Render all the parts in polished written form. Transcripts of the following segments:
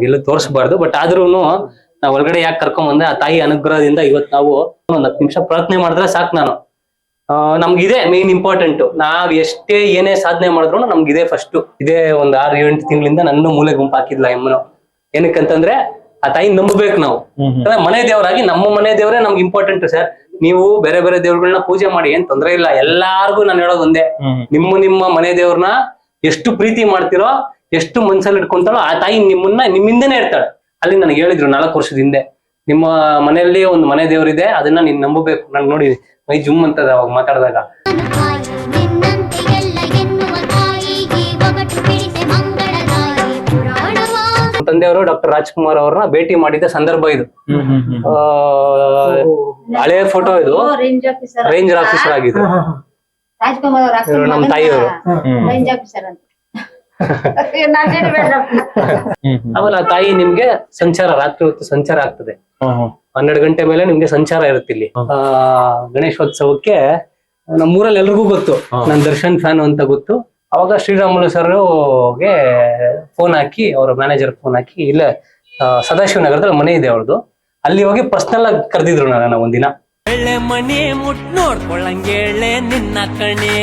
ಎಲ್ಲೂ ತೋರಿಸಬಾರ್ದು. ಬಟ್ ಆದ್ರೂನು ನಾವ್ ಒಳಗಡೆ ಯಾಕೆ ಕರ್ಕೊಂಡ್ ಬಂದ್ರೆ ಆ ತಾಯಿ ಅನುಗ್ರಹದಿಂದ ಇವತ್ ನಾವು ಒಂದ್ 10 ನಿಮಿಷ ಪ್ರಾರ್ಥನೆ ಮಾಡಿದ್ರೆ ಸಾಕು. ನಾನು ನಮ್ಗಿದೆ ಮೇನ್ ಇಂಪಾರ್ಟೆಂಟ್. ನಾವ್ ಎಷ್ಟೇ ಏನೇ ಸಾಧನೆ ಮಾಡಿದ್ರು ನಮ್ಗಿದೆ ಫಸ್ಟ್. ಇದೇ ಒಂದ್ 6-7 ತಿಂಗಳಿಂದ ನನ್ನ ಮೂಲೆ ಗುಂಪು ಹಾಕಿದ್ಲ ಎಮ್ಮನು. ಏನಕ್ಕಂತಂದ್ರೆ ಆ ತಾಯಿ ನಂಬಬೇಕು ನಾವು. ಮನೆ ದೇವರಾಗಿ ನಮ್ಮ ಮನೆ ದೇವರೇ ನಮ್ಗೆ ಇಂಪಾರ್ಟೆಂಟ್ ಸರ್. ನೀವು ಬೇರೆ ಬೇರೆ ದೇವ್ರಗಳನ್ನ ಪೂಜೆ ಮಾಡಿ ಏನ್ ತೊಂದ್ರೆ ಇಲ್ಲ. ಎಲ್ಲಾರ್ಗು ನಾನು ಹೇಳೋದು ಒಂದೇ, ನಿಮ್ಮ ಮನೆ ದೇವ್ರನ್ನ ಎಷ್ಟು ಪ್ರೀತಿ ಮಾಡ್ತಿರೋ, ಎಷ್ಟು ಮನ್ಸಲ್ಲಿ ಇಟ್ಕೊಂತಾಳೋ ಆ ತಾಯಿ ನಿಮ್ಮಿಂದನೇ ಇರ್ತಾಳೆ. ಅಲ್ಲಿ ನನಗೆ ಹೇಳಿದ್ರು 4 ವರ್ಷದ ಹಿಂದೆ, ನಿಮ್ಮ ಮನೆಯಲ್ಲಿ ಒಂದು ಮನೆ ದೇವರಿದೆ, ಅದನ್ನ ನೀನ್ ನಂಬಬೇಕು. ನಾನು ನೋಡಿ ಮೈ ಜುಮ್ ಅಂತದ ಅವಾಗ ಮಾತಾಡಿದಾಗ. ತಂದೆಯವರು ಡಾಕ್ಟರ್ ರಾಜ್ಕುಮಾರ್ ಅವ್ರನ್ನ ಭೇಟಿ ಮಾಡಿದ ಸಂದರ್ಭ ಇದು. ಹಳೆ ಫೋಟೋ ಇದು. ರೇಂಜರ್ ಆಫೀಸರ್ ಆಗಿದ್ರು ನಮ್ಮ ತಾಯಿಯವರು. ಆಮೇಲೆ ಆ ತಾಯಿ ನಿಮ್ಗೆ ಸಂಚಾರ, ರಾತ್ರಿ ಹೊತ್ತು ಸಂಚಾರ ಆಗ್ತದೆ. 12 ಗಂಟೆ ಮೇಲೆ ನಿಮ್ಗೆ ಸಂಚಾರ ಇರುತ್ತೆ ಇಲ್ಲಿ. ಗಣೇಶೋತ್ಸವಕ್ಕೆ ನಮ್ಮೂರಲ್ಲಿ ಎಲ್ರಿಗೂ ಗೊತ್ತು, ನಾನ್ ದರ್ಶನ್ ಫ್ಯಾನ್ ಅಂತ ಗೊತ್ತು. ಅವಾಗ ಶ್ರೀರಾಮುಲು ಸರ್ಗೆ ಫೋನ್ ಹಾಕಿ, ಅವ್ರ ಮ್ಯಾನೇಜರ್ ಫೋನ್ ಹಾಕಿ, ಇಲ್ಲ ಸದಾಶಿವನಗರದಲ್ಲಿ ಮನೆ ಇದೆ ಅವ್ರದ್ದು, ಅಲ್ಲಿ ಹೋಗಿ ಪರ್ಸನಲ್ ಆಗಿ ಕರೆದಿದ್ರು ನನ್ನ ಒಂದಿನ. ಮನೆ ಮುಟ್ ನೋಡ್ಕೊಳ್ಳಂಗೆ ನಿನ್ನ ಕಣೆ.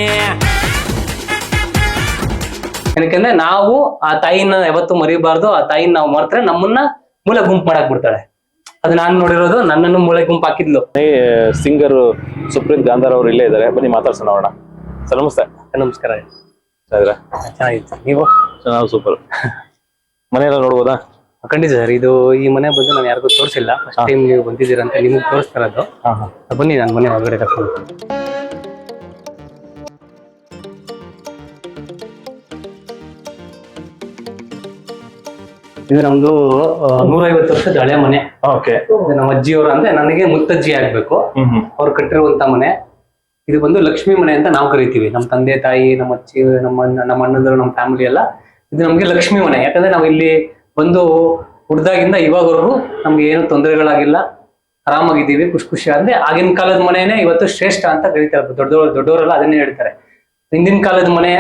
ಏನಕ್ಕಂದ್ರೆ ನಾವು ಆ ತಾಯಿನ ಯಾವತ್ತೂ ಮರಿಬಾರ್ದು. ಆ ತಾಯಿನ ನಾವು ಮರ್ತ್ರೆ ನಮ್ಮನ್ನ ಮೂಲೆ ಗುಂಪು ಮಾಡಕ್ ಬಿಡ್ತಾಳೆ. ಅದು ನಾನು ನೋಡಿರೋದು. ನನ್ನನ್ನು ಮೂಲೆ ಗುಂಪು ಹಾಕಿದ್ಲು. ಸಿಂಗರ್ ಸುಪ್ರೀತ್ ಗಾಂಧಾರ್ ಅವರು ಇಲ್ಲೇ ಇದ್ದಾರೆ, ಬನ್ನಿ ಮಾತಾಡ್ಸೋಣ ನೋಡೋಣ. ಸರ್ ನಮಸ್ತೆ. ನಮಸ್ಕಾರ. ಚೆನ್ನಾಗಿತ್ತು. ನೀವು? ನಾವು ಸೂಪರ್. ಮನೆಯೆಲ್ಲ ನೋಡ್ಬೋದಾ? ಖಂಡಿತ ಸರ್. ಇದು ಈ ಮನೆ ಬಂದು ನಾನು ಯಾರಿಗೂ ತೋರಿಸಿಲ್ಲ. ಫಸ್ಟ್ ಟೈಮ್ ನೀವು ಬಂದಿದ್ದೀರಾ ಅಂತ ನಿಮ್ಗೆ ತೋರಿಸ್ತಾ ಇರೋದು. ಬನ್ನಿ ನಾನು ಮನೆ ಹೊರಗಡೆ ಕರ್ಕೊಂಡು. ಇದು ನಮ್ದು 150 ವರ್ಷದ ಹಳೆ ಮನೆ. ನಮ್ಮ ಅಜ್ಜಿಯವರು ಅಂದ್ರೆ ನನಗೆ ಮುತ್ತಜ್ಜಿ ಆಗ್ಬೇಕು. ಅವ್ರು ಕಟ್ಟಿರುವಂತ ಮನೆ ಇದು. ಬಂದು ಲಕ್ಷ್ಮೀ ಮನೆ ಅಂತ ನಾವು ಕರಿತೀವಿ. ನಮ್ಮ ತಂದೆ ತಾಯಿ, ನಮ್ಮ ಅಜ್ಜಿ, ನಮ್ಮ ಅಣ್ಣಂದರು, ನಮ್ಮ ಫ್ಯಾಮಿಲಿ ಎಲ್ಲ ಇದು ನಮ್ಗೆ ಲಕ್ಷ್ಮೀ ಮನೆ. ಯಾಕಂದ್ರೆ ನಾವು ಇಲ್ಲಿ ಬಂದು ಹುಡ್ದಾಗಿಂದ ಇವಾಗವರೆಗೂ ನಮ್ಗೆ ಏನು ತೊಂದರೆಗಳಾಗಿಲ್ಲ, ಆರಾಮಾಗಿದ್ದೀವಿ, ಖುಷಿ. ಅಂದ್ರೆ ಆಗಿನ ಕಾಲದ ಮನೆನೇ ಇವತ್ತು ಶ್ರೇಷ್ಠ ಅಂತ ಕರೀತಾರೆ. ದೊಡ್ಡವರೆಲ್ಲ ಅದನ್ನೇ ಹೇಳ್ತಾರೆ. ಹಿಂದಿನ ಕಾಲದ ಮನೆ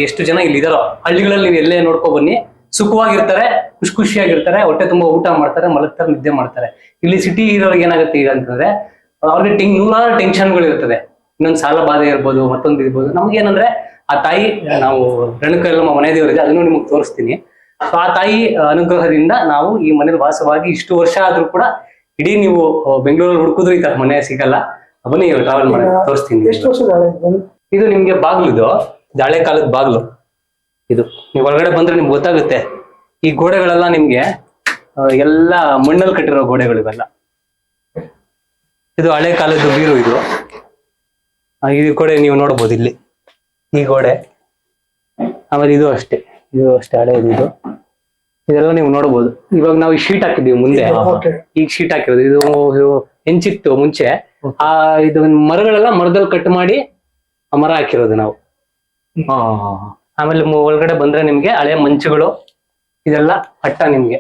ಎಷ್ಟು ಜನ ಇಲ್ಲಿ ಇದಾರೋ ಹಳ್ಳಿಗಳಲ್ಲಿ ನೀವು ಎಲ್ಲೇ ನೋಡ್ಕೊ ಬನ್ನಿ, ಸುಖವಾಗಿರ್ತಾರೆ, ಖುಷಿಯಾಗಿರ್ತಾರೆ, ಹೊಟ್ಟೆ ತುಂಬಾ ಊಟ ಮಾಡ್ತಾರೆ, ಮಲಗ್ತಾರೆ, ನಿದ್ದೆ ಮಾಡ್ತಾರೆ. ಇಲ್ಲಿ ಸಿಟಿ ಇರೋರಿಗೆ ಏನಾಗುತ್ತೆ ಈಗ ಅಂತಂದ್ರೆ ಅವ್ರಿಗೆ ನೂರಾರು ಟೆನ್ಷನ್ಗಳು ಇರ್ತದೆ. ಇನ್ನೊಂದು ಸಾಲ ಬಾಧೆ ಇರ್ಬೋದು, ಮತ್ತೊಂದು ಇರ್ಬೋದು. ನಮ್ಗೇನಂದ್ರೆ ಆ ತಾಯಿ, ನಾವು ರೇಣುಕಾ ಮನೆ ದೇವರಿದೆ, ಅದನ್ನು ನಿಮಗೆ ತೋರಿಸ್ತೀನಿ. ಸೊ ಆ ತಾಯಿ ಅನುಗ್ರಹದಿಂದ ನಾವು ಈ ಮನೇಲಿ ವಾಸವಾಗಿ ಇಷ್ಟು ವರ್ಷ ಆದ್ರೂ ಕೂಡ ಇಡೀ ನೀವು ಬೆಂಗಳೂರಲ್ಲಿ ಹುಡುಕಿದ್ರು ಈ ತರ ಮನೆ ಸಿಗಲ್ಲ. ಬನ್ನಿ ಟ್ರಾವೆಲ್ ಮಾಡಿ ತೋರಿಸ್ತೀನಿ. ಇದು ನಿಮ್ಗೆ ಬಾಗ್ಲು, ಹಳೆ ಕಾಲದ ಬಾಗ್ಲು ಇದು. ನೀವು ಒಳಗಡೆ ಬಂದ್ರೆ ನಿಮ್ಗೆ ಗೊತ್ತಾಗುತ್ತೆ. ಈ ಗೋಡೆಗಳೆಲ್ಲ ನಿಮ್ಗೆ ಎಲ್ಲ ಮಣ್ಣಲ್ಲಿ ಕಟ್ಟಿರೋ ಗೋಡೆಗಳು ಇವೆಲ್ಲ. ಇದು ಹಳೆ ಕಾಲದ ಬೀರು. ಇದು ಈ ಗೋಡೆ ನೀವು ನೋಡ್ಬೋದು ಇಲ್ಲಿ, ಈ ಗೋಡೆ. ಆಮೇಲೆ ಇದು ಅಷ್ಟೇ ಹಳೇದು. ಇದೆಲ್ಲ ನೀವು ನೋಡ್ಬೋದು. ಇವಾಗ ನಾವು ಈ ಶೀಟ್ ಹಾಕಿದೀವಿ ಮುಂದೆ. ಈಗ ಶೀಟ್ ಹಾಕಿರೋದು ಇದು ಹೆಂಚಿತ್ತು ಮುಂಚೆ. ಇದು ಮರಗಳೆಲ್ಲ ಮರದಲ್ಲಿ ಕಟ್ ಮಾಡಿ ಆ ಮರ ಹಾಕಿರೋದು ನಾವು. ಆಮೇಲೆ ಒಳಗಡೆ ಬಂದ್ರೆ ನಿಮ್ಗೆ ಹಳೆ ಮಂಚುಗಳು, ಇದೆಲ್ಲ ಅಟ್ಟ. ನಿಮ್ಗೆ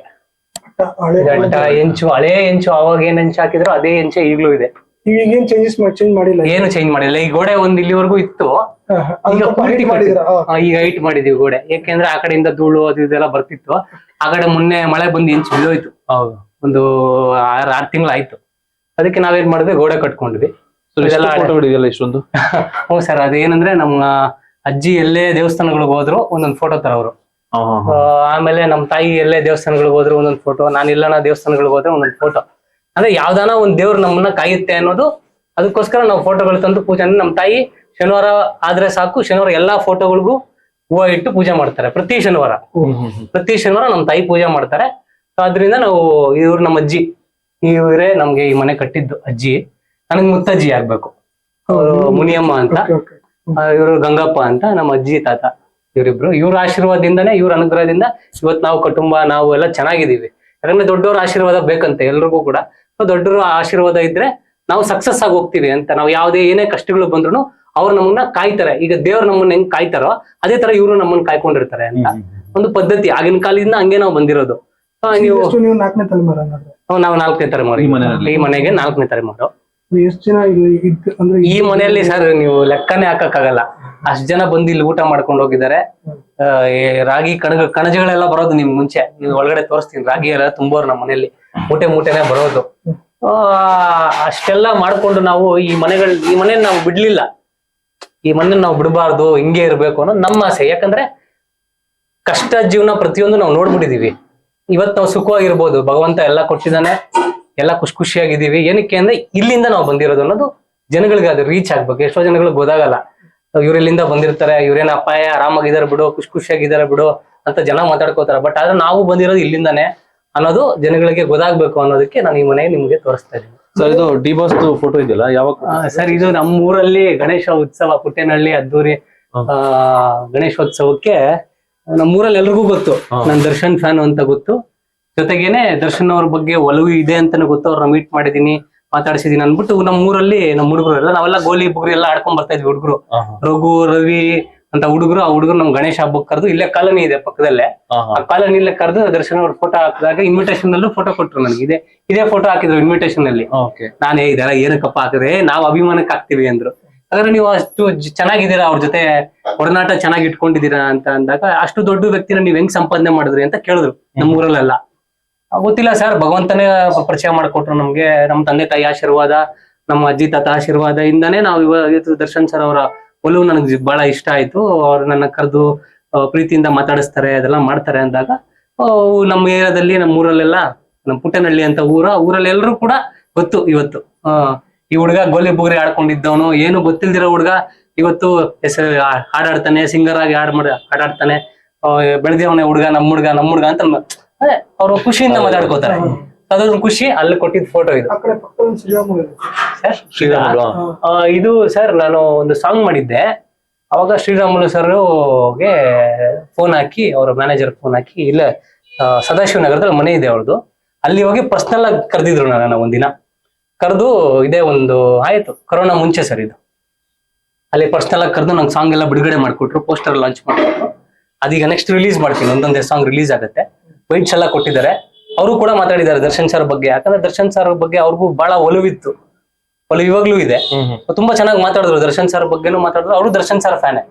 ಅಟ್ಟ, ಹೆಂಚು, ಹಳೆ ಹೆಂಚು. ಅವಾಗ ಏನ್ ಹೆಂಚು ಹಾಕಿದ್ರು ಅದೇ ಹೆಂಚೆ ಈಗ್ಲೂ ಇದೆ. ಚೇಂಜ್ ಮಾಡಿಲ್ಲ, ಏನು ಚೇಂಜ್ ಮಾಡಿಲ್ಲ. ಈ ಗೋಡೆ ಒಂದ್ ಇಲ್ಲಿವರೆಗೂ ಇತ್ತು, ಈಗ ಹೈಟ್ ಮಾಡಿದೀವಿ ಗೋಡೆ. ಯಾಕೆಂದ್ರೆ ಆ ಕಡೆಯಿಂದ ಧೂಳು ಅದು ಇದೆಲ್ಲ ಬರ್ತಿತ್ತು. ಆ ಕಡೆ ಮೊನ್ನೆ ಮಳೆ ಬಂದು ಹೆಂಚು ಬಿದ್ದೋಯ್ತು. ಒಂದು 6 ತಿಂಗಳಾಯ್ತು. ಅದಕ್ಕೆ ನಾವೇನ್ ಮಾಡಿದ್ವಿ, ಗೋಡೆ ಕಟ್ಕೊಂಡ್ವಿ. ಇಷ್ಟೊಂದು. ಹ್ಞೂ ಸರ್. ಅದೇನಂದ್ರೆ ನಮ್ಮ ಅಜ್ಜಿ ಎಲ್ಲೇ ದೇವಸ್ಥಾನಗಳಿಗೆ ಹೋದ್ರು ಒಂದೊಂದು ಫೋಟೋ ತರ ಅವರು. ಆಮೇಲೆ ನಮ್ಮ ತಾಯಿ ಎಲ್ಲೇ ದೇವಸ್ಥಾನಗಳಿಗೆ ಹೋದ್ರು ಒಂದೊಂದು ಫೋಟೋ. ನಾನು ಎಲ್ಲಾನ ದೇವಸ್ಥಾನಗಳಿಗೆ ಹೋದ್ರೆ ಒಂದೊಂದು ಫೋಟೋ. ಅಂದ್ರೆ ಯಾವ್ದಾನ ಒಂದ್ ದೇವ್ರು ನಮ್ಮನ್ನ ಕಾಯುತ್ತೆ ಅನ್ನೋದು, ಅದಕ್ಕೋಸ್ಕರ ನಾವು ಫೋಟೋಗಳು ತಂದು ಪೂಜೆ. ನಮ್ಮ ತಾಯಿ ಶನಿವಾರ ಆದ್ರೆ ಸಾಕು, ಶನಿವಾರ ಎಲ್ಲಾ ಫೋಟೋಗಳಿಗೂ ಹೂವು ಇಟ್ಟು ಪೂಜೆ ಮಾಡ್ತಾರೆ. ಪ್ರತಿ ಶನಿವಾರ ನಮ್ಮ ತಾಯಿ ಪೂಜೆ ಮಾಡ್ತಾರೆ. ಆದ್ರಿಂದ ನಾವು, ಇವ್ರು ನಮ್ಮ ಅಜ್ಜಿ, ಇವರೇ ನಮ್ಗೆ ಈ ಮನೆ ಕಟ್ಟಿದ್ದು ಅಜ್ಜಿ. ನನಗ್ ಮುತ್ತಜ್ಜಿ ಆಗ್ಬೇಕು. ಅವರು ಮುನಿಯಮ್ಮ ಅಂತ, ಇವರು ಗಂಗಪ್ಪ ಅಂತ, ನಮ್ಮ ಅಜ್ಜಿ ತಾತ ಇವರಿಬ್ರು. ಇವ್ರ ಆಶೀರ್ವಾದದಿಂದಾನೇ, ಇವ್ರ ಅನುಗ್ರಹದಿಂದ ಇವತ್ತು ನಾವು ಕುಟುಂಬ ನಾವು ಎಲ್ಲ ಚೆನ್ನಾಗಿದ್ದೀವಿ. ಯಾಕಂದ್ರೆ ದೊಡ್ಡವ್ರ ಆಶೀರ್ವಾದ ಬೇಕಂತೆ ಎಲ್ರಿಗೂ ಕೂಡ. ದೊಡ್ಡವ್ರ ಆಶೀರ್ವಾದ ಇದ್ರೆ ನಾವು ಸಕ್ಸಸ್ ಆಗಿ ಹೋಗ್ತೀವಿ ಅಂತ. ನಾವು ಯಾವುದೇ ಏನೇ ಕಷ್ಟಗಳು ಬಂದ್ರು ಅವ್ರು ನಮ್ಮನ್ನ ಕಾಯ್ತಾರೆ. ಈಗ ದೇವ್ರು ನಮ್ಮನ್ನ ಹೆಂಗ್ ಕಾಯ್ತಾರೋ ಅದೇ ತರ ಇವ್ರು ನಮ್ಮನ್ನ ಕಾಯ್ಕೊಂಡಿರ್ತಾರೆ ಅಂತ ಒಂದು ಪದ್ಧತಿ. ಆಗಿನ ಕಾಲದಿಂದ ಹಂಗೆ ನಾವು ಬಂದಿರೋದು. ನೀವು 4ನೇ ತಲೆಮಾರು? ನಾವು 4ನೇ ತಲೆಮಾರು. ಈ ಮನೆಗೆ 4ನೇ ತಲೆಮಾರು. ಎಷ್ಟು ಜನ ಅಂದ್ರೆ ಈ ಮನೆಯಲ್ಲಿ ಸರ್ ನೀವು ಲೆಕ್ಕನೇ ಹಾಕಕ್ಕಾಗಲ್ಲ, ಅಷ್ಟ್ ಜನ ಬಂದು ಇಲ್ಲಿ ಊಟ ಮಾಡ್ಕೊಂಡು ಹೋಗಿದ್ದಾರೆ. ಈ ರಾಗಿ ಕಣಜಗಳೆಲ್ಲ ಬರೋದು ನಿಮ್ ಮುಂಚೆ, ನೀವು ಒಳಗಡೆ ತೋರಿಸ್ತೀನಿ, ರಾಗಿ ಎಲ್ಲ ತುಂಬೋರು ನಮ್ಮ ಮನೆಯಲ್ಲಿ ಮೂಟೆನೆ ಬರೋದು. ಅಷ್ಟೆಲ್ಲ ಮಾಡ್ಕೊಂಡು ನಾವು ಈ ಮನೆ ನಾವು ಬಿಡ್ಲಿಲ್ಲ, ಈ ಮನೆ ನಾವು ಬಿಡಬಾರ್ದು, ಹಿಂಗೆ ಇರ್ಬೇಕು ಅನ್ನೋದು ನಮ್ಮ ಆಸೆ. ಯಾಕಂದ್ರೆ ಕಷ್ಟ ಜೀವನ ಪ್ರತಿಯೊಂದು ನಾವು ನೋಡ್ಬಿಟ್ಟಿದೀವಿ. ಇವತ್ತು ನಾವು ಸುಖವಾಗಿರ್ಬೋದು, ಭಗವಂತ ಎಲ್ಲ ಕೊಟ್ಟಿದ್ದಾನೆ, ಎಲ್ಲ ಖುಷಿಯಾಗಿದ್ದೀವಿ. ಏನಕ್ಕೆ ಅಂದ್ರೆ ಇಲ್ಲಿಂದ ನಾವು ಬಂದಿರೋದು ಅನ್ನೋದು ಜನಗಳಿಗೆ ಅದು ರೀಚ್ ಆಗ್ಬೇಕು. ಎಷ್ಟೋ ಜನಗಳಿಗೆ ಗೊತ್ತಾಗಲ್ಲ, ಇವ್ರೆಲ್ಲಿಂದ ಬಂದಿರ್ತಾರೆ, ಇವ್ರೇನ ಅಪಾಯ ಆರಾಮಾಗಿದ್ದಾರೆ ಬಿಡು, ಖುಷಿಯಾಗಿದ್ದಾರೆ ಬಿಡು ಅಂತ ಜನ ಮಾತಾಡ್ಕೋತಾರೆ. ಬಟ್ ಆದ್ರೆ ನಾವು ಬಂದಿರೋದು ಇಲ್ಲಿಂದಾನೆ ಅನ್ನೋದು ಜನಗಳಿಗೆ ಗೊತ್ತಾಗ್ಬೇಕು ಅನ್ನೋದಕ್ಕೆ ನಾನು ಈ ಮನೆ ನಿಮ್ಗೆ ತೋರಿಸ್ತಾ ಇದ್ದೀನಿ. ಸರ್ ಇದು ಡಿ ಬಾಸ್ ಫೋಟೋ ಇದೆಯಲ್ಲ, ಯಾವಾಗ? ಸರ್ ಇದು ನಮ್ಮೂರಲ್ಲಿ ಗಣೇಶ ಉತ್ಸವ, ಪುಟ್ಟೇನಹಳ್ಳಿ ಅದ್ದೂರಿ ಗಣೇಶೋತ್ಸವಕ್ಕೆ ನಮ್ಮೂರಲ್ಲಿ ಎಲ್ರಿಗೂ ಗೊತ್ತು, ನಾನು ದರ್ಶನ್ ಫ್ಯಾನ್ ಅಂತ ಗೊತ್ತು. ಜೊತೆಗೇನೆ ದರ್ಶನ್ ಅವ್ರ ಬಗ್ಗೆ ಒಲವು ಇದೆ ಅಂತಾನು ಗೊತ್ತು. ಅವ್ರನ್ನ ಮೀಟ್ ಮಾಡಿದೀನಿ, ಮಾತಾಡಿಸಿದೀನಿ ಅನ್ಬಿಟ್ಟು ನಮ್ಮ ಊರಲ್ಲಿ ನಮ್ಮ ಹುಡುಗರು ನಾವೆಲ್ಲ ಗೋಲಿ ಬುಗ್ರಿ ಎಲ್ಲ ಆಡ್ಕೊಂಡ್ ಬರ್ತಾ ಇದ್ವಿ ಹುಡುಗರು. ರಘು, ರವಿ ಅಂತ ಹುಡುಗರು, ಆ ಹುಡುಗರು ನಮ್ ಗಣೇಶ ಹಬ್ಬಕ್ಕೆ ಕರೆದು, ಇಲ್ಲೇ ಕಾಲೋನಿ ಇದೆ ಪಕ್ಕದಲ್ಲೇ, ಆ ಕಾಲೋನಿಲ್ಲೇ ಕರೆದು ದರ್ಶನ್ ಅವ್ರ ಫೋಟೋ ಹಾಕಿದಾಗ ಇನ್ವಿಟೇಷನ್ ಅಲ್ಲೂ ಫೋಟೋ ಕೊಟ್ರು ನನಗೆ. ಇದೇ ಫೋಟೋ ಹಾಕಿದ್ರು ಇನ್ವಿಟೇಷನ್ ಅಲ್ಲಿ. ನಾನೇ ಇದೆಲ್ಲ ಏನಕ್ಕಪ್ಪ ಹಾಕಿದ್ರೆ, ನಾವು ಅಭಿಮಾನಕ್ಕೆ ಹಾಕ್ತಿವಿ ಅಂದ್ರು. ಹಾಗಾದ್ರೆ ನೀವು ಅಷ್ಟು ಚೆನ್ನಾಗಿದ್ದೀರಾ, ಅವ್ರ ಜೊತೆ ಒಡನಾಟ ಚೆನ್ನಾಗಿ ಇಟ್ಕೊಂಡಿದ್ದೀರಾ ಅಂತ ಅಂದಾಗ, ಅಷ್ಟು ದೊಡ್ಡ ವ್ಯಕ್ತಿನ ನೀವ್ ಹೆಂಗ್ ಸಂಪಾದನೆ ಮಾಡಿದ್ರಿ ಅಂತ ಕೇಳಿದ್ರು ನಮ್ಮೂರಲ್ಲೆಲ್ಲ. ಗೊತ್ತಿಲ್ಲ ಸರ್, ಭಗವಂತನೇ ಪರಿಚಯ ಮಾಡ್ಕೊಟ್ರು ನಮ್ಗೆ. ನಮ್ಮ ತಂದೆ ತಾಯಿ ಆಶೀರ್ವಾದ, ನಮ್ಮ ಅಜ್ಜಿ ತಾತ ಆಶೀರ್ವಾದ ಇಂದಾನೇ ನಾವು ಇವತ್ತು ದರ್ಶನ್ ಸರ್ ಅವರ ಒಲವು ನನಗೆ ಬಹಳ ಇಷ್ಟ ಆಯ್ತು. ಅವ್ರು ನನ್ನ ಕರೆದು ಪ್ರೀತಿಯಿಂದ ಮಾತಾಡಿಸ್ತಾರೆ, ಅದೆಲ್ಲ ಮಾಡ್ತಾರೆ ಅಂದಾಗ ನಮ್ಮ ಏರಿಯಾದಲ್ಲಿ, ನಮ್ಮ ಊರಲ್ಲೆಲ್ಲ, ನಮ್ಮ ಪುಟ್ಟೇನಹಳ್ಳಿ ಅಂತ ಊರಲ್ಲಿ ಎಲ್ಲರೂ ಕೂಡ ಗೊತ್ತು ಇವತ್ತು. ಈ ಹುಡುಗ ಗೋಲಿ ಬುಗ್ರಿ ಆಡ್ಕೊಂಡಿದ್ದವನು, ಏನು ಗೊತ್ತಿಲ್ದಿರೋ ಹುಡುಗ ಇವತ್ತು ಹಾಡಾಡ್ತಾನೆ, ಸಿಂಗರ್ ಆಗಿ ಹಾಡಾಡ್ತಾನೆ, ಬೆಳೆದೇವನೇ ಹುಡುಗ, ನಮ್ಮ ಹುಡುಗ ಅಂತ ಅದೇ ಅವ್ರು ಖುಷಿಯಿಂದ ಮಾತಾಡ್ಕೋತಾರೆ. ಅದೊಂದು ಖುಷಿ. ಅಲ್ಲಿ ಕೊಟ್ಟಿದ್ ಫೋಟೋ ಇದು. ಇದು ಸರ್ ನಾನು ಒಂದು ಸಾಂಗ್ ಮಾಡಿದ್ದೆ, ಅವಾಗ ಶ್ರೀರಾಮುಲು ಸರ್ಗೆ ಫೋನ್ ಹಾಕಿ, ಅವ್ರ ಮ್ಯಾನೇಜರ್ ಫೋನ್ ಹಾಕಿ, ಇಲ್ಲ ಸದಾಶಿವ ನಗರದಲ್ಲಿ ಮನೆ ಇದೆ ಅವ್ರದ್ದು, ಅಲ್ಲಿ ಹೋಗಿ ಪರ್ಸನಲ್ ಆಗಿ ಕರೆದಿದ್ರು ನನ್ನ ಒಂದಿನ. ಕರೆದು ಇದೇ ಒಂದು ಆಯ್ತು, ಕೊರೋನಾ ಮುಂಚೆ ಸರ್ ಇದು. ಅಲ್ಲಿ ಪರ್ಸನಲ್ ಆಗಿ ಕರೆದು ನಂಗೆ ಸಾಂಗ್ ಎಲ್ಲ ಬಿಡುಗಡೆ ಮಾಡ್ಕೊಟ್ರು, ಪೋಸ್ಟರ್ ಲಾಂಚ್ ಮಾಡ್ಕೊಟ್ರು. ಅದೀಗ ನೆಕ್ಸ್ಟ್ ರಿಲೀಸ್ ಮಾಡ್ತೀನಿ, ಒಂದೊಂದೇ ಸಾಂಗ್ ರಿಲೀಸ್ ಆಗುತ್ತೆ. ವೈಟ್ಸ್ ಎಲ್ಲ ಕೊಟ್ಟಿದ್ದಾರೆ. ಅವರು ಕೂಡ ಮಾತಾಡಿದ್ದಾರೆ ದರ್ಶನ್ ಸರ್ ಬಗ್ಗೆ. ಯಾಕಂದ್ರೆ ದರ್ಶನ್ ಸರ್ ಬಗ್ಗೆ ಅವ್ರಿಗೂ ಬಹಳ ಒಲವಿತ್ತು, ಒಲವು ಇವಾಗ್ಲೂ ಇದೆ. ತುಂಬಾ ಚೆನ್ನಾಗಿ ಮಾತಾಡಿದ್ರು, ದರ್ಶನ್ ಸರ್ ಬಗ್ಗೆನೂ ಮಾತಾಡಿದ್ರು. ಅವರು ದರ್ಶನ್ ಸರ್ ಫ್ಯಾನೆ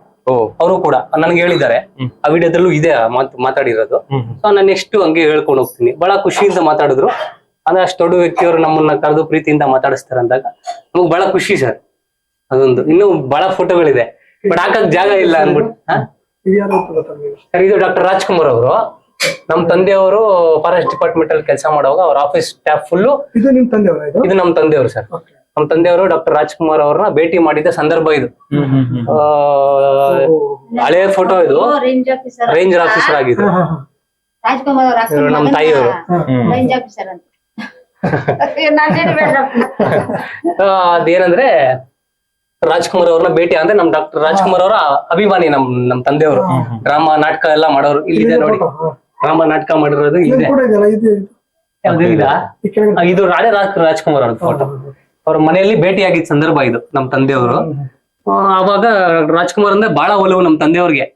ಅವರು ಕೂಡ ನನ್ಗೆ ಹೇಳಿದ್ದಾರೆ. ಆ ವಿಡಿಯೋದಲ್ಲೂ ಇದೆ ಮಾತಾಡಿರೋದು. ಸೊ ನಾನು ನೆಕ್ಸ್ಟ್ ಹಂಗೆ ಹೇಳ್ಕೊಂಡು ಹೋಗ್ತೀನಿ. ಬಹಳ ಖುಷಿಯಿಂದ ಮಾತಾಡಿದ್ರು. ಅಂದ್ರೆ ಅಷ್ಟು ದೊಡ್ಡ ವ್ಯಕ್ತಿಯವರು ನಮ್ಮನ್ನ ಕರೆದು ಪ್ರೀತಿಯಿಂದ ಮಾತಾಡಿಸ್ತಾರೆ ಅಂದಾಗ ನಮಗ್ ಬಹಳ ಖುಷಿ ಸರ್. ಅದೊಂದು ಇನ್ನೂ ಬಹಳ ಫೋಟೋಗಳಿದೆ, ಬಟ್ ಹಾಕಕ್ ಜಾಗ ಇಲ್ಲ ಅನ್ಬಿಟ್ಟು. ಸರ್ ಇದು ಡಾಕ್ಟರ್ ರಾಜ್ಕುಮಾರ್ ಅವರು, ನಮ್ ತಂದೆಯವರು ಫಾರೆಸ್ಟ್ ಡಿಪಾರ್ಟ್ಮೆಂಟ್ ಅಲ್ಲಿ ಕೆಲಸ ಮಾಡುವಾಗ ಅವ್ರ ಆಫೀಸ್ ಸ್ಟಾಫ್ ಫುಲ್. ಇದು ನಮ್ ತಂದೆಯವರು ಸರ್. ನಮ್ ತಂದೆಯವರು ಡಾಕ್ಟರ್ ರಾಜ್ಕುಮಾರ್ ಅವ್ರನ್ನ ಭೇಟಿ ಮಾಡಿದ ಸಂದರ್ಭ ಇದು. ಹಳೆಯ ಫೋಟೋ ಇದು. ರೇಂಜರ್ ಆಫೀಸರ್ ಆಗಿದ್ರು ನಮ್ ತಾಯಿಯವರು. ಅದೇನಂದ್ರೆ ರಾಜ್ಕುಮಾರ್ ಅವ್ರನ್ನ ಭೇಟಿ ಅಂದ್ರೆ ನಮ್ ಡಾಕ್ಟರ್ ರಾಜ್ಕುಮಾರ್ ಅವರ ಅಭಿಮಾನಿ ನಮ್ ತಂದೆಯವರು. ಡ್ರಾಮಾ ನಾಟಕ ಎಲ್ಲ ಮಾಡೋರು. ಇಲ್ಲಿದೆ ನೋಡಿ, ಡ್ರಾಮಾ ನಾಟಕ ಮಾಡಿರೋದು ಇದೆ. ಇದು ರಾಣೆ ರಾಜ್ಕುಮಾರ್ ಅವ್ರದ್ದು ಫೋಟೋ. ಅವ್ರ ಮನೆಯಲ್ಲಿ ಭೇಟಿ ಆಗಿದ್ದ ಸಂದರ್ಭ ಇದು ನಮ್ ತಂದೆಯವರು. ಅವಾಗ ರಾಜ್ಕುಮಾರ್ ಅಂದ್ರೆ ಬಹಳ ಒಲವು ನಮ್ ತಂದೆಯವ್ರಿಗೆ.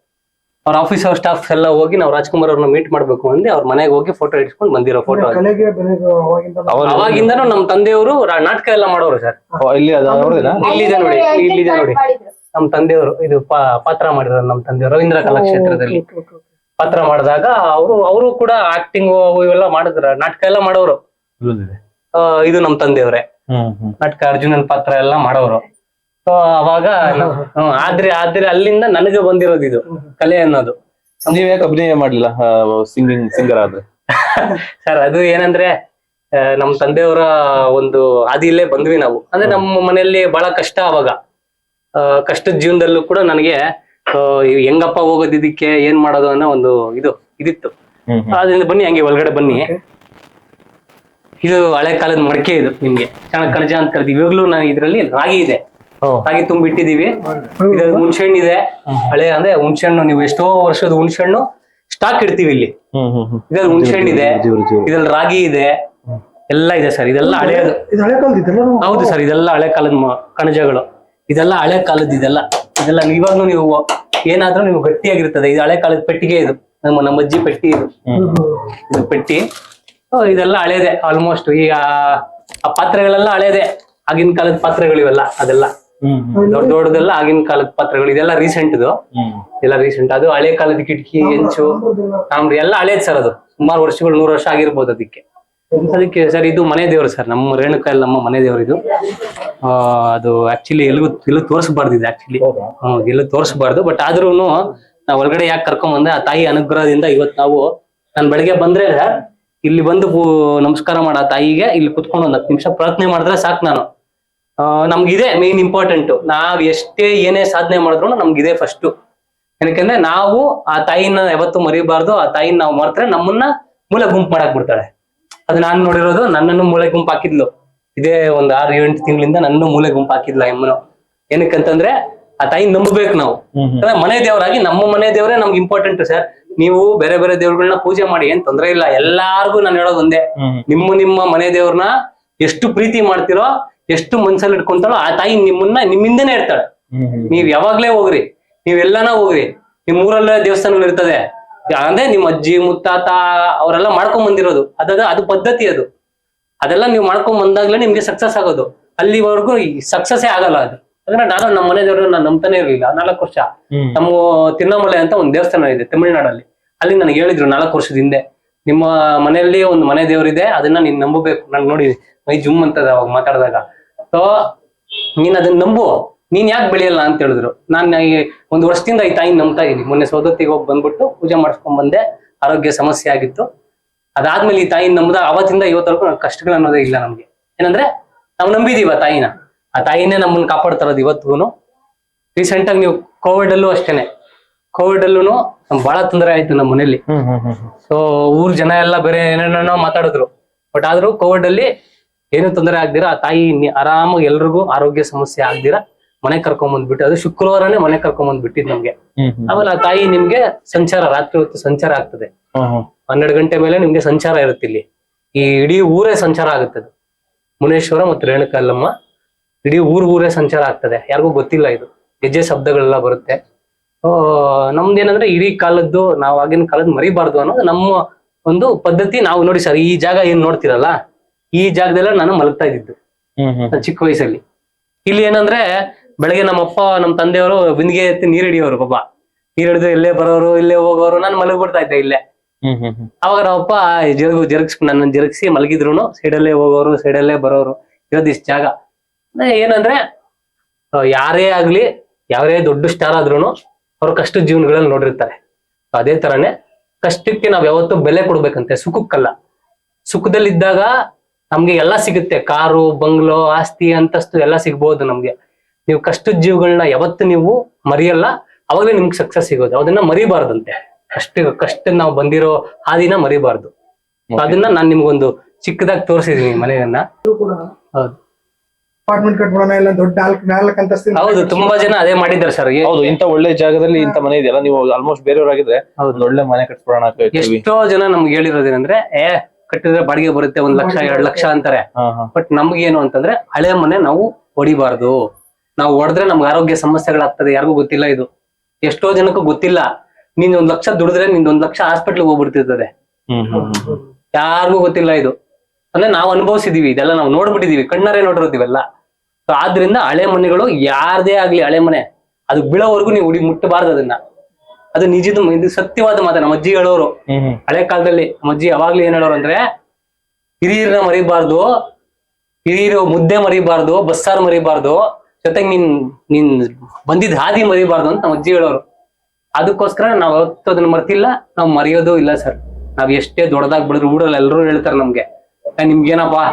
ಅವ್ರ ಆಫೀಸ್ ಅವ್ರ ಸ್ಟಾಫ್ ಎಲ್ಲ ಹೋಗಿ ನಾವು ರಾಜ್ಕುಮಾರ್ ಅವ್ರನ್ನ ಮೀಟ್ ಮಾಡ್ಬೇಕು ಅಂದ್ರೆ ಅವ್ರ ಮನೆಗೆ ಹೋಗಿ ಫೋಟೋ ಇಟ್ಕೊಂಡು ಬಂದಿರೋ ಫೋಟೋ. ಅವಾಗಿಂದನೂ ನಮ್ ತಂದೆಯವರು ನಾಟಕ ಎಲ್ಲ ಮಾಡೋರು ಸರ್. ಇಲ್ಲಿದೆ ನೋಡಿ, ಇಲ್ಲಿದೆ ನೋಡಿ ನಮ್ ತಂದೆಯವರು. ಇದು ಪಾತ್ರ ಮಾಡಿರೋರು ನಮ್ ತಂದೆಯವರು ರವೀಂದ್ರ ಕಲಾಕ್ಷೇತ್ರದಲ್ಲಿ ಪಾತ್ರ ಮಾಡಿದಾಗ ಅವರು ಕೂಡ ಆಕ್ಟಿಂಗ್ ಇವೆಲ್ಲ ಮಾಡಿದ್ರ, ನಾಟಕ ಎಲ್ಲ ಮಾಡೋರು. ಇದು ನಮ್ ತಂದೆಯವ್ರೆ ನಾಟಕ ಅರ್ಜುನನ್ ಪಾತ್ರ ಎಲ್ಲ ಮಾಡೋರು. ಸೊ ಅವಾಗ ಆದ್ರೆ ಅಲ್ಲಿಂದ ನನಗೆ ಬಂದಿರೋದು ಇದು ಕಲೆ ಅನ್ನೋದು. ನೀವ್ ಯಾಕೆ ಅಭಿನಯ ಮಾಡ್ಲಿಲ್ಲ ಸಿಂಗರ್ ಆದ್ರೆ? ಸರ್ ಅದು ಏನಂದ್ರೆ ನಮ್ ತಂದೆಯವರ ಒಂದು ಹಾದಿಯಲ್ಲೇ ಬಂದ್ವಿ ನಾವು. ಅಂದ್ರೆ ನಮ್ಮ ಮನೆಯಲ್ಲಿ ಬಹಳ ಕಷ್ಟ. ಅವಾಗ ಕಷ್ಟದ ಜೀವನದಲ್ಲೂ ಕೂಡ ನನಗೆ ಹೆಂಗಪ್ಪ ಹೋಗೋದು, ಇದಕ್ಕೆ ಏನ್ ಮಾಡೋದು ಅನ್ನೋ ಒಂದು ಇದಿತ್ತು. ಅದರಿಂದ ಬನ್ನಿ ಹಂಗೆ ಒಳಗಡೆ ಬನ್ನಿ. ಇದು ಹಳೆ ಕಾಲದ ಮಡಕೆ. ಇದು ನಿಮ್ಗೆ ಚೆನ್ನಾಗಿ ಕಣಜ ಅಂತ ಕರಿತೀವಿ. ಇವಾಗ್ಲೂ ನಾನು ಇದ್ರಲ್ಲಿ ರಾಗಿ ಇದೆ, ರಾಗಿ ತುಂಬಿಟ್ಟಿದೀವಿ. ಇದ್ರಲ್ಲಿ ಹುಣ್ಸೆಹಣ್ಣು ಇದೆ, ಹಳೆ ಅಂದ್ರೆ ಹುಣ್ಸೆಹಣ್ಣು. ನೀವು ಎಷ್ಟೋ ವರ್ಷದ ಹುಣ್ಸೆಹಣ್ಣು ಸ್ಟಾಕ್ ಇಡ್ತೀವಿ ಇಲ್ಲಿ. ಇದ್ರಲ್ಲಿ ಹುಣ್ಸೆಹಣ್ಣು ಇದೆ, ಇದ್ರಲ್ಲಿ ರಾಗಿ ಇದೆ, ಎಲ್ಲ ಇದೆ ಸರ್. ಇದೆಲ್ಲ ಹಳೆಯದು. ಹೌದು ಸರ್, ಇದೆಲ್ಲ ಹಳೆ ಕಾಲದ ಕಣಜಗಳು. ಇದೆಲ್ಲ ಹಳೆ ಕಾಲದ. ಇದೆಲ್ಲ ಇವಾಗ್ಲೂ ನೀವು ಏನಾದ್ರೂ ನೀವು ಗಟ್ಟಿಯಾಗಿರ್ತದೆ. ಇದು ಹಳೆ ಕಾಲದ ಪೆಟ್ಟಿಗೆ. ಇದು ನಮ್ಮ ಅಜ್ಜಿ ಪೆಟ್ಟಿ. ಇದು ಪೆಟ್ಟಿ. ಇದೆಲ್ಲ ಹಳೇದೆ ಆಲ್ಮೋಸ್ಟ್. ಈಗ ಆ ಪಾತ್ರೆಗಳೆಲ್ಲ ಹಳೇದೆ. ಆಗಿನ ಕಾಲದ ಪಾತ್ರೆಗಳಿವೆಲ್ಲ ಅದೆಲ್ಲ ದೊಡ್ಡ ದೊಡ್ಡದೆಲ್ಲ ಆಗಿನ ಕಾಲದ ಪಾತ್ರೆಗಳು, ಇದೆಲ್ಲ ರೀಸೆಂಟ್ ಎಲ್ಲ ರೀಸೆಂಟ್. ಅದು ಹಳೆ ಕಾಲದ ಕಿಟಕಿ, ಹೆಂಚು, ತಾಮ್ರ ಎಲ್ಲ ಹಳೇದ್ ಸರ್. ಅದು ಸುಮಾರು ವರ್ಷಗಳು 100 ವರ್ಷ ಆಗಿರ್ಬೋದು ಅದಕ್ಕೆ ಸರ್. ಇದು ಮನೆ ದೇವರು ಸರ್, ನಮ್ಮ ರೇಣುಕಾಯಲ್ಲಿ ನಮ್ಮ ಮನೆ ದೇವರು ಇದು. ಅದು ಆಕ್ಚುಲಿ ಎಲ್ಲೂ ತೋರಿಸಬಾರ್ದು ಇದು ಆಕ್ಚುಲಿ, ಎಲ್ಲೂ ತೋರಿಸಬಾರ್ದು. ಬಟ್ ಆದ್ರೂ ನಾವು ಒಳಗಡೆ ಯಾಕೆ ಕರ್ಕೊಂಡ್ ಬಂದೆ, ಆ ತಾಯಿ ಅನುಗ್ರಹದಿಂದ ಇವತ್ತು ನಾನು ಬೆಳಗ್ಗೆ ಬಂದ್ರೆ ಇಲ್ಲಿ ಬಂದು ನಮಸ್ಕಾರ ಮಾಡೋ ತಾಯಿಗೆ ಇಲ್ಲಿ ಕುತ್ಕೊಂಡು 10 ನಿಮಿಷ ಪ್ರಾರ್ಥನೆ ಮಾಡಿದ್ರೆ ಸಾಕು. ನಮ್ಗಿದೆ ಮೇನ್ ಇಂಪಾರ್ಟೆಂಟ್. ನಾವ್ ಎಷ್ಟೇ ಏನೇ ಸಾಧನೆ ಮಾಡಿದ್ರು ನಮ್ಗಿದೆ ಫಸ್ಟ್. ಏನಕ್ಕಂದ್ರೆ ನಾವು ಆ ತಾಯಿನ ಯಾವತ್ತೂ ಮರಿಬಾರ್ದು. ಆ ತಾಯಿನ ನಾವು ಮರ್ತ್ರೆ ನಮ್ಮನ್ನ ಮೂಲೆ ಗುಂಪು ಮಾಡಕ್ ಬಿಡ್ತಾಳೆ. ಅದು ನಾನ್ ನೋಡಿರೋದು. ನನ್ನನ್ನು ಮೂಲೆ ಗುಂಪು ಹಾಕಿದ್ಲು ಇದೇ ಒಂದ್ 6-8 ತಿಂಗಳಿಂದ. ನನ್ನನ್ನು ಮೂಲೆ ಗುಂಪು ಹಾಕಿದ್ಲ ಎಮ್ಮನು. ಏನಕ್ಕಂತಂದ್ರೆ ಆ ತಾಯಿ ನಂಬಬೇಕು ನಾವು. ಮನೆ ದೇವರಾಗಿ ನಮ್ಮ ಮನೆ ದೇವರೇ ನಮ್ಗೆ ಇಂಪಾರ್ಟೆಂಟ್ ಸರ್. ನೀವು ಬೇರೆ ಬೇರೆ ದೇವ್ರಗಳನ್ನ ಪೂಜೆ ಮಾಡಿ, ಏನ್ ತೊಂದ್ರೆ ಇಲ್ಲ. ಎಲ್ಲಾರ್ಗು ನಾನು ಹೇಳೋದು ಒಂದೇ, ನಿಮ್ಮ ಮನೆ ದೇವ್ರನ್ನ ಎಷ್ಟು ಪ್ರೀತಿ ಮಾಡ್ತಿರೋ, ಎಷ್ಟು ಮನ್ಸಲ್ಲಿ ಇಟ್ಕೊಂತಾಳೋ ಆ ತಾಯಿ ನಿಮ್ಮಿಂದನೇ ಇರ್ತಾಳೆ. ನೀವ್ ಯಾವಾಗ್ಲೇ ಹೋಗ್ರಿ, ನೀವೆಲ್ಲಾನ ಹೋಗ್ರಿ, ನಿಮ್ ಊರಲ್ಲೇ ದೇವಸ್ಥಾನಗಳು ಇರ್ತದೆ. ಅಂದ್ರೆ ನಿಮ್ ಅಜ್ಜಿ ಮುತ್ತಾತ ಅವರೆಲ್ಲ ಮಾಡ್ಕೊಂಡ್ ಬಂದಿರೋದು ಅದು ಪದ್ಧತಿ. ಅದೆಲ್ಲ ನೀವು ಮಾಡ್ಕೊಂಡ್ ಬಂದಾಗ್ಲೇ ನಿಮ್ಗೆ ಸಕ್ಸಸ್ ಆಗೋದು. ಅಲ್ಲಿವರೆಗೂ ಸಕ್ಸಸ್ಸೇ ಆಗಲ್ಲ ಅದು. ಅಂದ್ರೆ ನಾನು ನಮ್ಮ ಮನೆ ದೇವ್ರನ್ನ ನಾನು ನಂಬ್ತಾನೆ ಇರ್ಲಿಲ್ಲ 4 ವರ್ಷ. ನಮ್ಮ ತಿರುವಣ್ಣಾಮಲೈ ಅಂತ ಒಂದು ದೇವಸ್ಥಾನ ಇದೆ ತಮಿಳ್ನಾಡಲ್ಲಿ. ಅಲ್ಲಿ ನನಗೆ ಹೇಳಿದ್ರು 4 ವರ್ಷದ ಹಿಂದೆ, ನಿಮ್ಮ ಮನೆಯಲ್ಲಿ ಒಂದು ಮನೆ ದೇವರಿದೆ, ಅದನ್ನ ನೀನ್ ನಂಬಬೇಕು. ನಾನು ನೋಡಿ ಮೈ ಜುಮ್ ಅಂತದ ಅವಾಗ ಮಾತಾಡಿದಾಗ. ಸೊ ನೀನ್ ಅದನ್ನ ನಂಬು, ನೀನ್ ಯಾಕೆ ಬೆಳೆಯಲ್ಲ ಅಂತ ಹೇಳಿದ್ರು. ನಾನು 1 ವರ್ಷದಿಂದ ಈ ತಾಯಿನ ನಂಬ್ತಾ ಇದೀನಿ. ಮೊನ್ನೆ ಸೌದತ್ತಿಗೆ ಹೋಗಿ ಬಂದ್ಬಿಟ್ಟು ಪೂಜೆ ಮಾಡಿಸ್ಕೊಂಡ್ ಬಂದೆ. ಆರೋಗ್ಯ ಸಮಸ್ಯೆ ಆಗಿತ್ತು. ಅದಾದ್ಮೇಲೆ ಈ ತಾಯಿನ ನಂಬದ ಅವತ್ತಿಂದ ಇವತ್ತವರೆಗೂ ಕಷ್ಟಗಳು ಅನ್ನೋದೇ ಇಲ್ಲ ನಮ್ಗೆ. ಏನಂದ್ರೆ ನಾವು ನಂಬಿದೀವ ತಾಯಿನ. ಆ ತಾಯಿನೇ ನಮ್ಮನ್ನ ಕಾಪಾಡ್ತಾರದು ಇವತ್ತಿಗೂ. ರೀಸೆಂಟ್ ಆಗಿ ನೀವು ಕೋವಿಡ್ ಅಲ್ಲೂ ಅಷ್ಟೇನೆ, ಕೋವಿಡ್ ಅಲ್ಲೂ ಬಹಳ ತೊಂದರೆ ಆಯ್ತು ನಮ್ಮ ಮನೇಲಿ. ಸೊ ಊರ್ ಜನ ಎಲ್ಲ ಬೇರೆ ಏನೇನೋ ಮಾತಾಡಿದ್ರು. ಬಟ್ ಆದ್ರೂ ಕೋವಿಡ್ ಅಲ್ಲಿ ಏನು ತೊಂದರೆ ಆಗ್ದಿರಾ ಆ ತಾಯಿ ಆರಾಮಾಗಿ ಎಲ್ರಿಗೂ ಆರೋಗ್ಯ ಸಮಸ್ಯೆ ಆಗ್ದಿರಾ ಮನೆ ಕರ್ಕೊಂಡ್ ಬಂದ್ಬಿಟ್ಟು, ಅದು ಶುಕ್ರವಾರನೇ ಮನೆ ಕರ್ಕೊಂಡ್ ಬಂದ್ಬಿಟ್ಟಿದ್ ನಮ್ಗೆ. ಆಮೇಲೆ ಆ ತಾಯಿ ನಿಮ್ಗೆ ಸಂಚಾರ, ರಾತ್ರಿ ಹೊತ್ತು ಸಂಚಾರ ಆಗ್ತದೆ. 12 ಗಂಟೆ ಮೇಲೆ ನಿಮ್ಗೆ ಸಂಚಾರ ಇರುತ್ತೆ ಇಲ್ಲಿ. ಈ ಇಡೀ ಊರೇ ಸಂಚಾರ ಆಗುತ್ತದೆ. ಮುನೇಶ್ವರ ಮತ್ತು ರೇಣುಕಾಯಲ್ಲಮ್ಮ ಇಡೀ ಊರೇ ಸಂಚಾರ ಆಗ್ತದೆ. ಯಾರಿಗೂ ಗೊತ್ತಿಲ್ಲ ಇದು. ಹೆಜ್ಜೆ ಶಬ್ದಗಳೆಲ್ಲ ಬರುತ್ತೆ. ನಮ್ದೇನಂದ್ರೆ ಇಡೀ ಕಾಲದ್ದು, ನಾವು ಆಗಿನ ಕಾಲದ ಮರಿಬಾರ್ದು ಅನ್ನೋದು ನಮ್ಮ ಒಂದು ಪದ್ಧತಿ. ನಾವು ನೋಡಿ ಸರ್, ಈ ಜಾಗ ಏನ್ ನೋಡ್ತಿರಲ್ಲ, ಈ ಜಾಗದಲ್ಲ ನಾನು ಮಲಗ್ತಾ ಇದ್ದಿದ್ದು ಚಿಕ್ಕ ವಯಸ್ಸಲ್ಲಿ. ಇಲ್ಲಿ ಏನಂದ್ರೆ ಬೆಳಗ್ಗೆ ನಮ್ಮಪ್ಪ ನಮ್ಮ ತಂದೆಯವರು ಬಿಂದಿಗೆ ಎತ್ತಿ ನೀರ್ ಹಿಡಿಯೋರು. ಪಾಪ ನೀರ್ ಹಿಡಿದು ಇಲ್ಲೇ ಬರೋರು, ಇಲ್ಲೇ ಹೋಗೋರು. ನಾನು ಮಲಗ್ಬಿಡ್ತಾ ಇದ್ದೆ ಇಲ್ಲೇ. ಅವಾಗ ನಮ್ಮಪ್ಪ ನನ್ನ ಜರುಗಿಸಿ ಮಲಗಿದ್ರು. ಸೈಡಲ್ಲೇ ಹೋಗೋರು, ಸೈಡಲ್ಲೇ ಬರೋರು. ಇರೋದಿಷ್ಟು ಜಾಗ. ಏನಂದ್ರೆ ಯಾರೇ ಆಗ್ಲಿ, ಯಾರೇ ದೊಡ್ಡ ಸ್ಟಾರ್ ಆದ್ರೂ ಅವ್ರ ಕಷ್ಟದ ಜೀವನಗಳಲ್ಲಿ ನೋಡಿರ್ತಾರೆ. ಅದೇ ತರನೇ ಕಷ್ಟಕ್ಕೆ ನಾವ್ ಯಾವತ್ತೂ ಬೆಲೆ ಕೊಡ್ಬೇಕಂತೆ, ಸುಖಕ್ಕಲ್ಲ. ಸುಖದಲ್ಲಿದ್ದಾಗ ನಮ್ಗೆ ಎಲ್ಲಾ ಸಿಗುತ್ತೆ. ಕಾರು, ಬಂಗ್ಲೋ, ಆಸ್ತಿ, ಅಂತಸ್ತು ಎಲ್ಲ ಸಿಗ್ಬಹುದು ನಮ್ಗೆ. ನೀವು ಕಷ್ಟದ ಜೀವಗಳನ್ನ ಯಾವತ್ತು ನೀವು ಮರಿಯಲ್ಲ, ಅವಾಗಲೇ ನಿಮ್ಗೆ ಸಕ್ಸಸ್ ಸಿಗೋದು. ಅದನ್ನ ಮರಿಬಾರ್ದಂತೆ. ಕಷ್ಟ ನಾವು ಬಂದಿರೋ ಹಾದಿನ ಮರಿಬಾರ್ದು. ಅದನ್ನ ನಾನ್ ನಿಮ್ಗೊಂದು ಚಿಕ್ಕದಾಗಿ ತೋರಿಸಿದೀನಿ ಮನೆಯನ್ನ. ಹೌದು, ಅಪಾರ್ಟ್ಮೆಂಟ್ ಕಟ್ಬಿಡೋಣ, ಇಲ್ಲ ದೊಡ್ಡ 4 ಅಂತಸ್ತಿನ. ಹೌದು, ತುಂಬಾ ಜನ ಅದೇ ಮಾಡಿದ್ದಾರೆ ಸರ್. ಹೌದು, ಇಂತ ಒಳ್ಳೆ ಜಾಗದಲ್ಲಿ ಇಂತ ಮನೆ ಇದೆಯಲ್ಲ, ನೀವು ಆಲ್ಮೋಸ್ಟ್ ಬೇರೆಯವರಾಗಿದ್ರೆ ಒಳ್ಳೆ ಮನೆ ಕಟ್ಬಿಡೋಣ. ಎಷ್ಟೋ ಜನ ನಮ್ಗೆ ಹೇಳಿರೋದೇನಂದ್ರೆ, ಕಟ್ಟಿದ್ರೆ ಬಾಡಿಗೆ ಬರುತ್ತೆ 1 ಲಕ್ಷ 2 ಲಕ್ಷ ಅಂತಾರೆ. ಬಟ್ ನಮ್ಗೇನು ಅಂತಂದ್ರೆ, ಹಳೆ ಮನೆ ನಾವು ಹೊಡಿಬಾರ್ದು. ನಾವು ಹೊಡೆದ್ರೆ ನಮ್ಗೆ ಆರೋಗ್ಯ ಸಮಸ್ಯೆಗಳಾಗ್ತದೆ. ಯಾರಿಗೂ ಗೊತ್ತಿಲ್ಲ ಇದು. ಎಷ್ಟೋ ಜನಕ್ಕೂ ಗೊತ್ತಿಲ್ಲ. ನೀನ್ 1 ಲಕ್ಷ ದುಡಿದ್ರೆ ನಿಂದ 1 ಲಕ್ಷ ಹಾಸ್ಪಿಟ್ಲಿಗೆ ಹೋಗ್ಬಿಡ್ತಿರ್ತದೆ. ಯಾರಿಗೂ ಗೊತ್ತಿಲ್ಲ ಇದು. ಅಂದ್ರೆ ನಾವು ಅನುಭವಿಸಿದೀವಿ, ಇದೆಲ್ಲ ನಾವು ನೋಡ್ಬಿಟ್ಟಿದೀವಿ, ಕಣ್ಣಾರೆ ನೋಡಿರೋದಿವೆಲ್ಲ. ಸೊ ಆದ್ರಿಂದ ಹಳೆ ಮನೆಗಳು ಯಾರದೇ ಆಗ್ಲಿ, ಹಳೆ ಮನೆ ಅದು ಬೀಳೋವರೆಗೂ ನೀವು ಮುಟ್ಟಬಾರ್ದು ಅದನ್ನ. ಅದು ಇದು ಸತ್ಯವಾದ ಮಾತ. ನಮ್ಮ ಅಜ್ಜಿ ಹೇಳೋರು ಹಳೆ ಕಾಲದಲ್ಲಿ. ನಮ್ಮ ಅಜ್ಜಿ ಯಾವಾಗ್ಲೂ ಏನ್ ಹೇಳೋರು ಅಂದ್ರೆ, ಹಿರಿಯರನ್ನ ಮರಿಬಾರ್ದು, ಹಿರಿಯರು ಮುದ್ದೆ ಮರಿಬಾರ್ದು, ಬಸ್ಸಾರು ಮರಿಬಾರ್ದು, ಜೊತೆಗೆ ನೀನ್ ಬಂದಿದ್ ಹಾದಿ ಮರಿಬಾರ್ದು ಅಂತ ನಮ್ಮ ಅಜ್ಜಿ ಹೇಳೋರು. ಅದಕ್ಕೋಸ್ಕರ ನಾವ್ ಯಾವತ್ತೂ ಅದನ್ನ ಮರ್ತಿಲ್ಲ, ನಾವ್ ಮರೆಯೋದು ಇಲ್ಲ ಸರ್. ನಾವ್ ಎಷ್ಟೇ ದೊಡ್ಡದಾಗ್ ಬೆಳೆದ್ರು ಊರಲ್ಲಿ ಎಲ್ರು ಹೇಳ್ತಾರೆ ನಮ್ಗೆ, ನಿಮ್ಗೇನಪ್ಪಾ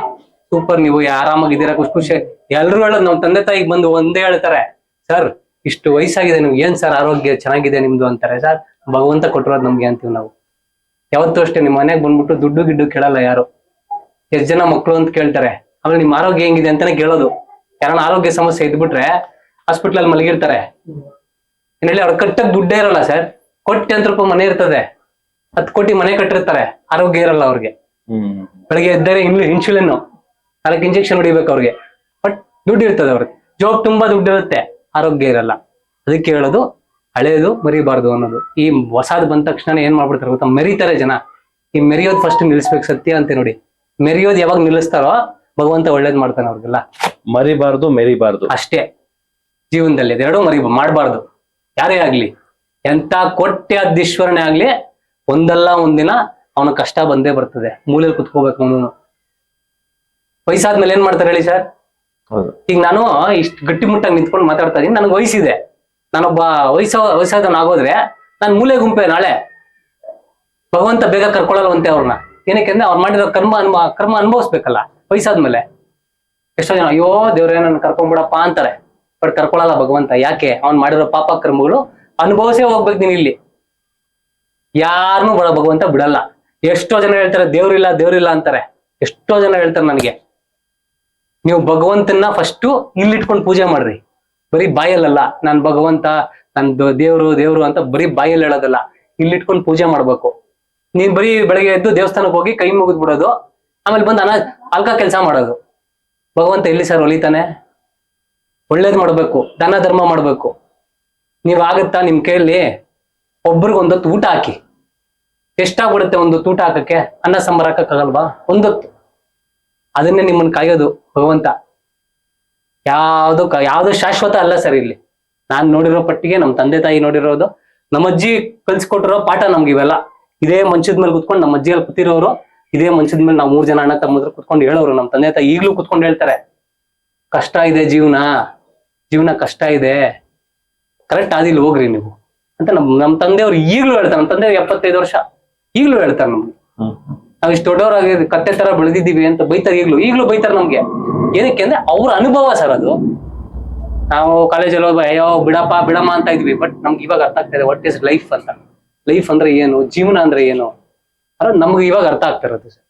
ಸೂಪರ್, ನೀವು ಆರಾಮಾಗಿದ್ದೀರಾ, ಖುಷಿ. ಎಲ್ರು ಹೇಳೋದು. ನಮ್ ತಂದೆ ತಾಯಿಗೆ ಬಂದು ಒಂದೇ ಹೇಳ್ತಾರೆ, ಸರ್ ಇಷ್ಟು ವಯಸ್ಸಾಗಿದೆ ನಿಮ್ಗೆ, ಏನ್ ಸರ್ ಆರೋಗ್ಯ ಚೆನ್ನಾಗಿದೆ ನಿಮ್ದು ಅಂತಾರೆ. ಸರ್ ಭಗವಂತ ಕೊಟ್ಟಿರೋದು ನಮ್ಗೆ ಅಂತೀವಿ ನಾವು. ಯಾವತ್ತೂ ಅಷ್ಟೇ. ನಿಮ್ ಮನೆಗ್ ಬಂದ್ಬಿಟ್ಟು ದುಡ್ಡು ಗಿಡ್ಡು ಕೇಳಲ್ಲ ಯಾರು. ಎಷ್ಟ್ ಜನ ಮಕ್ಳು ಅಂತ ಕೇಳ್ತಾರೆ. ಆಮೇಲೆ ನಿಮ್ ಆರೋಗ್ಯ ಹೆಂಗಿದೆ ಅಂತಾನೆ ಕೇಳೋದು. ಯಾರನ್ನ ಆರೋಗ್ಯ ಸಮಸ್ಯೆ ಇದ್ಬಿಟ್ರೆ ಹಾಸ್ಪಿಟ್ಲ್ ಅಲ್ಲಿ ಮಲಗಿರ್ತಾರೆ. ಏನ್ ಹೇಳಿ, ಅವ್ರ ಕಟ್ಟಕ್ ದುಡ್ಡೇ ಇರಲ್ಲ ಸರ್. 1,00,00,000 ರೂಪಾಯಿ ಮನೆ ಇರ್ತದೆ, 10 ಕೋಟಿ ಮನೆ ಕಟ್ಟಿರ್ತಾರೆ, ಆರೋಗ್ಯ ಇರಲ್ಲ ಅವ್ರಿಗೆ. ಬೆಳಗ್ಗೆ ಎದ್ದರೆ ಇನ್ಸುಲಿನ್ 4 ಇಂಜೆಕ್ಷನ್ ಹೊಡಿಬೇಕು ಅವ್ರಿಗೆ. ಬಟ್ ದುಡ್ಡು ಇರ್ತದೆ ಅವ್ರಿಗೆ, ಜಾಬ್ ತುಂಬಾ ದುಡ್ಡು ಇರುತ್ತೆ, ಆರೋಗ್ಯ ಇರಲ್ಲ. ಅದಕ್ಕೆ ಹೇಳೋದು ಹಳೇದು ಮರಿಬಾರ್ದು ಅನ್ನೋದು. ಈ ಹೊಸಾದ್ ಬಂದ ತಕ್ಷಣ ಏನ್ ಮಾಡ್ಬಿಡ್ತಾರೆ ಗೊತ್ತಾ, ಮೆರಿತಾರೆ ಜನ. ಈ ಮೆರಿಯೋದ್ ಫಸ್ಟ್ ನಿಲ್ಲಿಸ್ಬೇಕು. ಸತ್ಯ ಅಂತೆ ನೋಡಿ. ಮೆರಿಯೋದ್ ಯಾವಾಗ ನಿಲ್ಲಿಸ್ತಾರೋ ಭಗವಂತ ಒಳ್ಳೇದ್ ಮಾಡ್ತಾನೆ ಅವ್ರಿಗೆಲ್ಲ. ಮರಿಬಾರ್ದು ಮೆರಿಬಾರ್ದು ಅಷ್ಟೇ ಜೀವನದಲ್ಲಿ, ಇದೆರಡೂ ಮಾಡಬಾರ್ದು. ಯಾರೇ ಆಗ್ಲಿ, ಎಂತ ಕೋಟ್ಯಾಧೀಶ್ವರನೇ ಆಗ್ಲಿ, ಒಂದಲ್ಲ ಒಂದಿನ ಅವನ ಕಷ್ಟ ಬಂದೇ ಬರ್ತದೆ. ಮೂಲೆಯಲ್ಲಿ ಕುತ್ಕೋಬೇಕು ಅವನು. ವಯಸ್ಸಾದ್ಮೇಲೆ ಏನ್ ಮಾಡ್ತಾರೆ ಹೇಳಿ ಸರ್? ಹೌದು. ಈಗ ನಾನು ಇಷ್ಟು ಗಟ್ಟಿಮುಟ್ಟಾಗಿ ನಿಂತ್ಕೊಂಡು ಮಾತಾಡ್ತಾ ಇದೀನಿ, ನನಗೆ ವಯಸ್ಸಿದೆ, ನಾನೊಬ್ಬ ವಯಸ್ಸಾದವನ್ ಆಗೋದ್ರೆ ನಾನು ಮೂಲೆ ಗುಂಪೆ ನಾಳೆ. ಭಗವಂತ ಬೇಗ ಕರ್ಕೊಳ್ಳಲ್ವಂತೆ ಅವ್ರನ್ನ. ಏನಕ್ಕೆ ಅಂದ್ರೆ ಅವ್ರು ಮಾಡಿರೋ ಕರ್ಮ ಅನುಭವಿಸ್ಬೇಕಲ್ಲ ವಯಸ್ಸಾದ್ಮೇಲೆ. ಎಷ್ಟೋ ಜನ ಅಯ್ಯೋ ದೇವ್ರೇ ನನ್ನ ಕರ್ಕೊಂಡ್ಬಿಡಪ್ಪ ಅಂತಾರೆ, ಬಟ್ ಕರ್ಕೊಳಲ್ಲ ಭಗವಂತ. ಯಾಕೆ? ಅವ್ನ್ ಮಾಡಿರೋ ಪಾಪ ಕರ್ಮಗಳು ಅನುಭವಿಸೇ ಹೋಗ್ಬೇಕು ನೀನ್ ಇಲ್ಲಿ. ಯಾರನ್ನೂ ಭಗವಂತ ಬಿಡಲ್ಲ. ಎಷ್ಟೋ ಜನ ಹೇಳ್ತಾರೆ ದೇವ್ರಿಲ್ಲ ಅಂತಾರೆ. ಎಷ್ಟೋ ಜನ ಹೇಳ್ತಾರೆ ನನಗೆ, ನೀವು ಭಗವಂತನ ಫಸ್ಟು ಇಲ್ಲಿಟ್ಕೊಂಡು ಪೂಜೆ ಮಾಡ್ರಿ. ಬರೀ ಬಾಯಲ್ಲಲ್ಲ, ನಾನ್ ಭಗವಂತ, ನನ್ ದೇವ್ರು ಅಂತ ಬರೀ ಬಾಯಲ್ಲಿ ಹೇಳೋದಲ್ಲ, ಇಲ್ಲಿಟ್ಕೊಂಡು ಪೂಜೆ ಮಾಡ್ಬೇಕು. ನೀನ್ ಬರೀ ಬೆಳಗ್ಗೆ ಎದ್ದು ದೇವಸ್ಥಾನಕ್ಕೆ ಹೋಗಿ ಕೈ ಮುಗಿದ್ ಬಿಡೋದು, ಆಮೇಲೆ ಬಂದು ಅಲ್ಕ ಕೆಲಸ ಮಾಡೋದು. ಭಗವಂತ ಎಲ್ಲಿ ಸರ್ ಒಲಿತಾನೆ? ಒಳ್ಳೇದ್ ಮಾಡ್ಬೇಕು, ದಾನ ಧರ್ಮ ಮಾಡ್ಬೇಕು. ನೀವ್ ಆಗುತ್ತಾ ನಿಮ್ ಕೈಯಲ್ಲಿ? ಒಬ್ರಿಗೊಂದೊತ್ತು ಊಟ ಹಾಕಿ. ಎಷ್ಟಾಗ್ಬಿಡುತ್ತೆ ಒಂದೊತ್ತು ಊಟ ಹಾಕಕ್ಕೆ? ಅನ್ನ ಸಾಂಬಾರ್ ಹಾಕಕ್ಕಾಗಲ್ವಾ? ಒಂದೊತ್ತು. ಅದನ್ನೇ ನಿಮ್ಮನ್ನ ಕಾಯೋದು ಭಗವಂತ. ಯಾವ್ದು ಶಾಶ್ವತ ಅಲ್ಲ ಸರ್ ಇಲ್ಲಿ. ನಾನ್ ನೋಡಿರೋ ಪಟ್ಟಿಗೆ, ನಮ್ ತಂದೆ ತಾಯಿ ನೋಡಿರೋದು, ನಮ್ಮ ಅಜ್ಜಿ ಕಲ್ಸ್ಕೊಟ್ಟಿರೋ ಪಾಠ ನಮ್ಗೆ ಇವೆಲ್ಲ. ಇದೇ ಮಂಚದ ಮೇಲೆ ಕುತ್ಕೊಂಡು, ನಮ್ಮ ಅಜ್ಜಿಯಲ್ಲಿ ಕೂತಿರೋರು ಇದೇ ಮಂಚದ ಮೇಲೆ ನಾವು 3 ಜನ ಅಣ್ಣ ತಮ್ಮದ್ರು ಕುತ್ಕೊಂಡು ಹೇಳೋರು. ನಮ್ಮ ತಂದೆ ತಾಯಿ ಈಗ್ಲೂ ಕುತ್ಕೊಂಡು ಹೇಳ್ತಾರೆ, ಕಷ್ಟ ಇದೆ ಜೀವನ ಕಷ್ಟ ಇದೆ, ಕರೆಕ್ಟ್ ಆದಿಲ್ಲ ಹೋಗ್ರಿ ನೀವು ಅಂತ. ನಮ್ ತಂದೆಯವ್ರು ಈಗ್ಲೂ ಹೇಳ್ತಾರೆ. ನಮ್ಮ ತಂದೆಯವ್ರು 75 ವರ್ಷ ಈಗ್ಲೂ ಹೇಳ್ತಾರೆ ನಮ್ಗೆ. ನಾವ್ ಇಷ್ಟು ದೊಡ್ಡವರಾಗಿ ಕತ್ತೆ ತರ ಬೆಳೆದಿದ್ದೀವಿ ಅಂತ ಬೈತಾರೆ. ಈಗ್ಲೂ ಬೈತಾರೆ ನಮ್ಗೆ. ಏನಕ್ಕೆ ಅಂದ್ರೆ ಅವ್ರ ಅನುಭವ ಸರ್ ಅದು. ನಾವು ಕಾಲೇಜಲ್ಲಿ ಹೋಗಿ ಅಯ್ಯೋ ಬಿಡಮ್ಮ ಅಂತ ಇದ್ವಿ, ಬಟ್ ನಮ್ಗೆ ಇವಾಗ ಅರ್ಥ ಆಗ್ತಾ ಇದೆ ವಾಟ್ ಇಸ್ ಲೈಫ್ ಅಂತ. ಲೈಫ್ ಅಂದ್ರೆ ಏನು, ಜೀವನ ಅಂದ್ರೆ ಏನು ಅನ್ನೋದು ನಮ್ಗೆ ಇವಾಗ ಅರ್ಥ ಆಗ್ತಾ ಇರೋದು ಸರ್.